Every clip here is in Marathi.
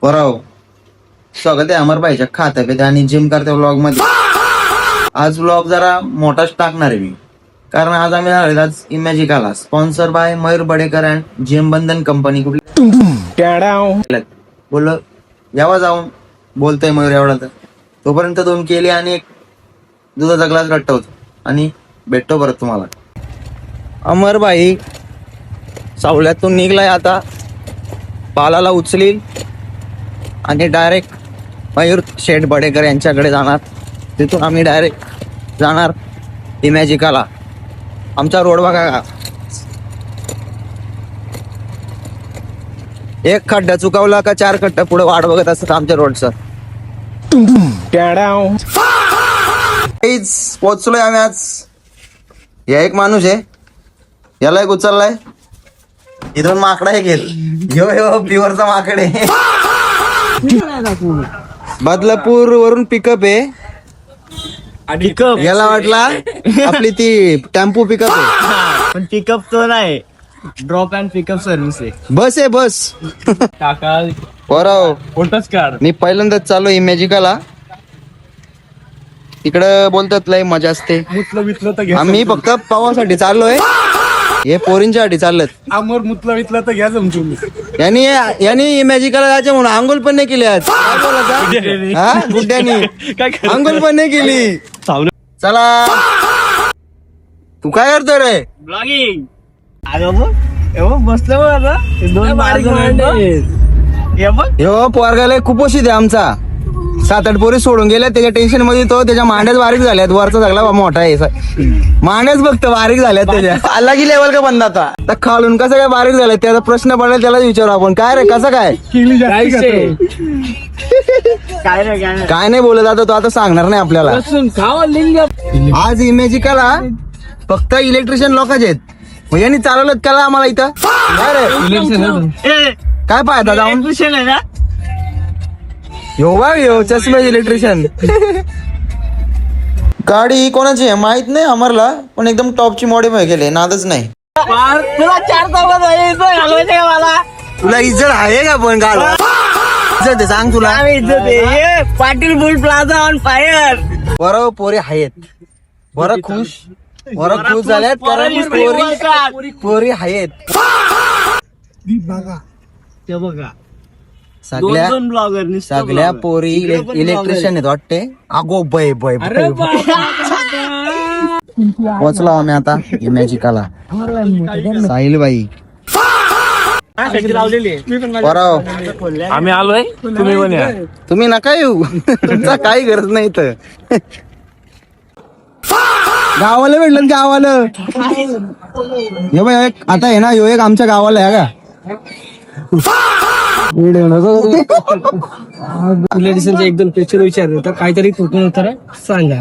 बरोबर. स्वागत आहे अमर भाईच्या खात्या पित्या आणि जिम करते व्लॉग मध्ये. आज व्लॉग जरा मोठाच टाकणार आहे मी, कारण आज आम्ही आलो आज इमॅजिकाला, sponsor by Mayur Badekar and gym Bandhan company. कुठली बोललो यावा जाऊन बोलतोय मयूर एवढा, तर तोपर्यंत 2 केली आणि एक दुधाचा ग्लास गट्टवतो आणि भेटतो परत तुम्हाला. अमर भाई सावल्यातून निघलाय आता, पालाला उचलील आणि डायरेक्ट मयूर शेठ बडेकर यांच्याकडे जाणार. तिथून आम्ही डायरेक्ट जाणार इमॅजिकाला. आमचा रोड बघा का, एक खड्डा चुकवला का 4 खड्डा पुढे वाट बघत असत आमच्या रोडचं. पोचलोय आम्ही आज. या एक माणूस आहे, याला एक उचललाय. इथून माकडा हे घेत यो यो प्युअरचा माकड आहे. बदलापूर वरून पिकअप आहे. पिकअप याला वाटला आपली ती टेम्पो पिकअप आहे, पण पिकअप तो नाही, ड्रॉप अँड पिकअप सर्व्हिस आहे. बस आहे बस. काका बरं, फोटोच काढ. मी पहिल्यांदाच चाललो इमॅजिकाला. इकडं बोलतात लय मजा असते. मुतलं वितलं तर घ्या. आम्ही फक्त पावासाठी चाललोय, हे पोरींच्यासाठी चाललेत. आमर मुतलं वितलं तर घ्या समजून. यांनी इमॅजिकाला जायचं म्हणून आंघोळ पण नाही केली आज. काय बोलायचं? हा, गुड्ड्यानी आंघोळ पण नाही केली. चला, तू काय करतोय रे? ब्लॉगिंग. बसलो आता 2 हो पोरगाला खूप ओशीत आहे आमचा. 7-8 पोरी सोडून गेल्या, त्याच्या टेन्शन मध्ये तो त्याच्या मांड्याच बारीक झाल्यात. वरचा सगळा मोठा आहे, मांड्याच बघतो बारीक झाल्यात त्याच्या. आला की लेवल का बंद आता खालून कसं काय बारीक झालं त्याचा प्रश्न पडेल, त्याला विचारू आपण. काय रे कसं काय? काय नाही बोलत आता तो, आता सांगणार नाही आपल्याला. आज इमॅजिकाला फक्त इलेक्ट्रिशियन लोकांचे आहेत. मग यांनी चालवलं त्याला आम्हाला इथं काय रे काय पाहता जाऊन? यो बा यो चष्मे इलेक्ट्रिशियन. गाडी ही कोणाची आहे माहित नाही अमरला, पण एकदम टॉपची मॉडिफाय केली, नादच नाही. तुला 4 घालवायचे मला. तुला इज्जत आहे का पण गाड इज्जत आहे सांग तुला. Patil boule plaza on fire. बरं पोरी आहेत, बरं खुश झाल्यात कारण पोरी आहेत. ते बघा सगळ्या पोरी इलेक्ट्रिशियन आहेत वाटते. अगो बै पोचलो आम्ही आता इमॅजिकाला. साहिल बाई आम्ही आलोय, तुम्ही पण या. तुम्ही नका येऊ, तुमचा काही गरज नाही तर. गावाला भेटलं गावाला. हे बाई आता आहे ना, यो एक आमच्या गावाला आहे का. एकदम क्वेश्चन विचारलं तर काहीतरी कुठून उत्तर सांगा.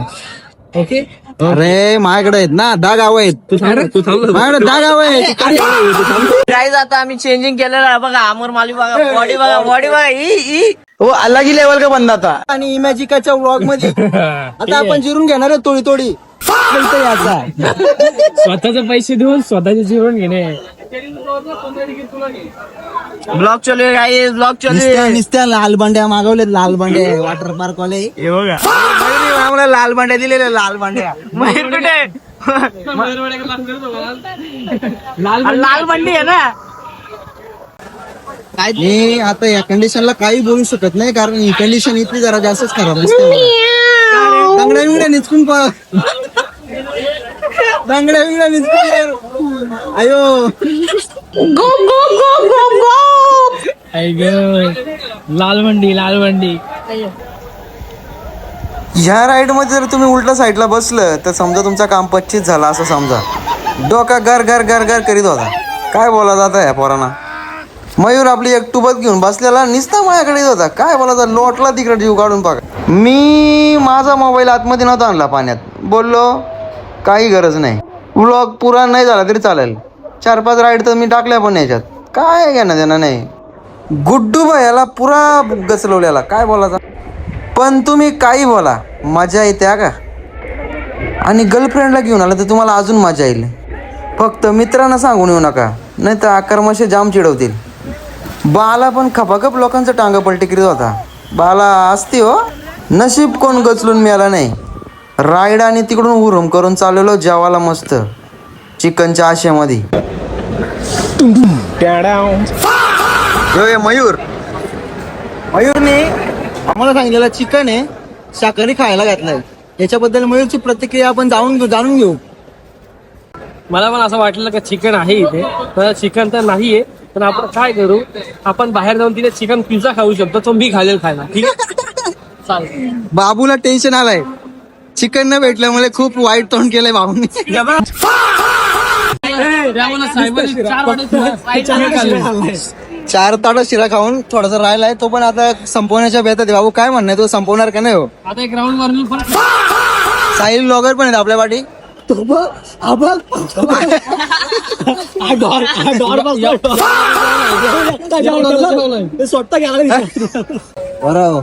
ओके. अरे माझ्याकडे आहेत ना 10 गाव आहेत. माझ्याकडे 10 गाव आहेत. प्राइस आता आम्ही चेंजिंग केलेलं आहे बघा. अमर माली बघा, बॉडी बघा हो आला की लेवल का बंद आता. आणि इमॅजिकाच्या व्लॉग मध्ये आता आपण जिरून घेणार आहे थोडी स्वतःचे पैसे देऊन स्वतःचे जीवन घेणे. ब्लॉग चालू आहे काय, ब्लॉग चालू आहे. नुसत्या लाल बंड्या मागवलेत, लाल बंड्या वॉटर पार्क वाले. हे बघा आम्हाला लाल बंड्या दिलेल्या, लाल बंड्या. लाल बंडी आहे ना. मी आता या कंडिशनला काही बोलू शकत नाही, कारण ही कंडिशन इतकी जरा जास्तच खराब असते. बांगड्या बिंगड्या निचकून आयो लाल बंडी. ह्या राईड मध्ये जर तुम्ही उलट्या साईडला बसलं तर समजा तुमचा काम 25 झाला असं समजा. डोका गर गर गर गर करीत होता. काय बोला जाता या पोरांना. मयूर आपली एक टुबत घेऊन बसलेला निसता माझ्याकडे येत होता. काय बोलायचा लोटला तिकडे जीव काढून बघा. मी माझा मोबाईल आतमध्ये नव्हता आणला पाण्यात. बोललो काही गरज नाही, व्लॉग पुरा नाही झाला तरी चालेल. 4-5 राईड तर मी टाकल्या पण याच्यात. काय घेणं देणं नाही. गुड्डू याला पुरा गचलवलेला. काय बोलायचा. पण तुम्ही काही बोला, मजा येते का. आणि गर्लफ्रेंडला घेऊन आला तर तुम्हाला अजून मजा येईल. फक्त मित्रांना सांगून येऊ नका, नाही तर आकर्मशे जाम चिडवतील. बाला पण खपाखप लोकांचं टांग पलटी करीत होता. बाला असती हो, नशीब कोण गचलून मिळाला नाही. राईड आणि तिकडून हुरूम करून चाललेलो जेवायला मस्त चिकनच्या आशेमध्ये. यो ये मयूरने आम्हाला सांगितलेलं चिकन आहे, शाकाहारी खायला घातलंय. याच्याबद्दल मयूरची प्रतिक्रिया आपण जाणून घेऊ. मला पण असं वाटलं का चिकन आहे इथे, तर चिकन तर नाहीये. पण आपण काय करू, आपण बाहेर जाऊन तिथे चिकन पिझ्झा खाऊ शकतो, तो मी घालेल खायला. ठीक आहे चालेल. बाबूला टेन्शन आलंय, चिकन न भेटल्यामुळे खूप वाईट तोंड केलंय बाबूंनी. चार ताट शिरा खाऊन थोडासा राहिलाय, तो पण आता संपवण्याच्या बेतात आहे. बाबू काय म्हणणं, तो संपवणार का नाही हो? आता एक राऊंड मारून पण साहिल ब्लॉगर पण आहेत आपल्या पाठी. बरं,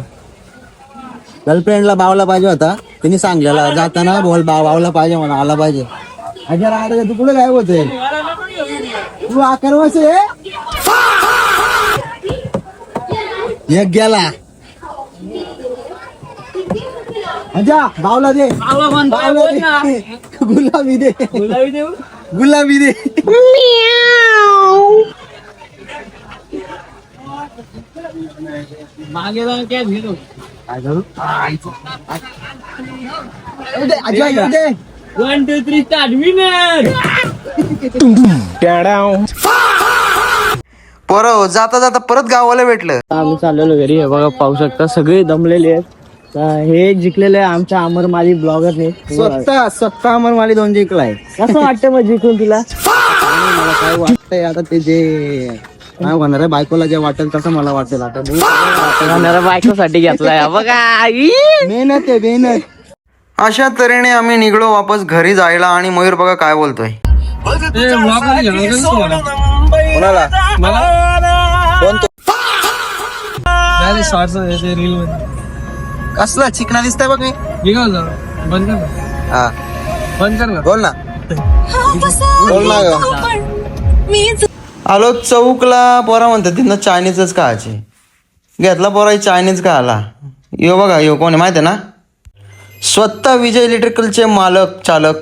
गर्लफ्रेंडला बावला पाहिजे होता, तिने सांगलेला जाताना बोल बावला पाहिजे म्हणा, आला पाहिजे. अजय राहते तू कुठे काय होते, तू आकरवास एक गेला. अजा बावला दे, गुलाबी दे, गुलाबी दे. मागे जाऊन काय घेतो. काय करू? दे 1 2 3 स्टार्ट विनर. पोरं जाता जाता परत गावाला भेटलं. आम्ही चाललेलो घरी. हे बघा पाहू शकता सगळे दमलेले आहेत. हे जिंकलेले आहे आमच्या अमरमाली ब्लॉगरने. स्वतः अमरमाली 2 जिंकलाय. कसं वाटतं मग जिंकून तुला? मला काय वाटतंय आता, ते जे काय होणार आहे बायकोला जे वाटेल तसं मला वाटेल. आता बायकोसाठी घेतलाय बघा. मेहनत आहे मेहनत. अशा तऱ्हेने आम्ही निघलो वापस घरी जायला. आणि मयूर बघा काय बोलतोय. कोणाला? कोण तो? कसला चिकना दिसतंय बघ मी. बंद कर ना. हा बंद कर ना. बोल ना, बोल ना ग. आलो चौकला. पोरा म्हणतात तिथनं चायनीजच खायचे. घेतला पोरा चायनीज का आला. यो बघा यो कोण आहे माहिती आहे ना, स्वतः विजय इलेक्ट्रिकलचे मालक चालक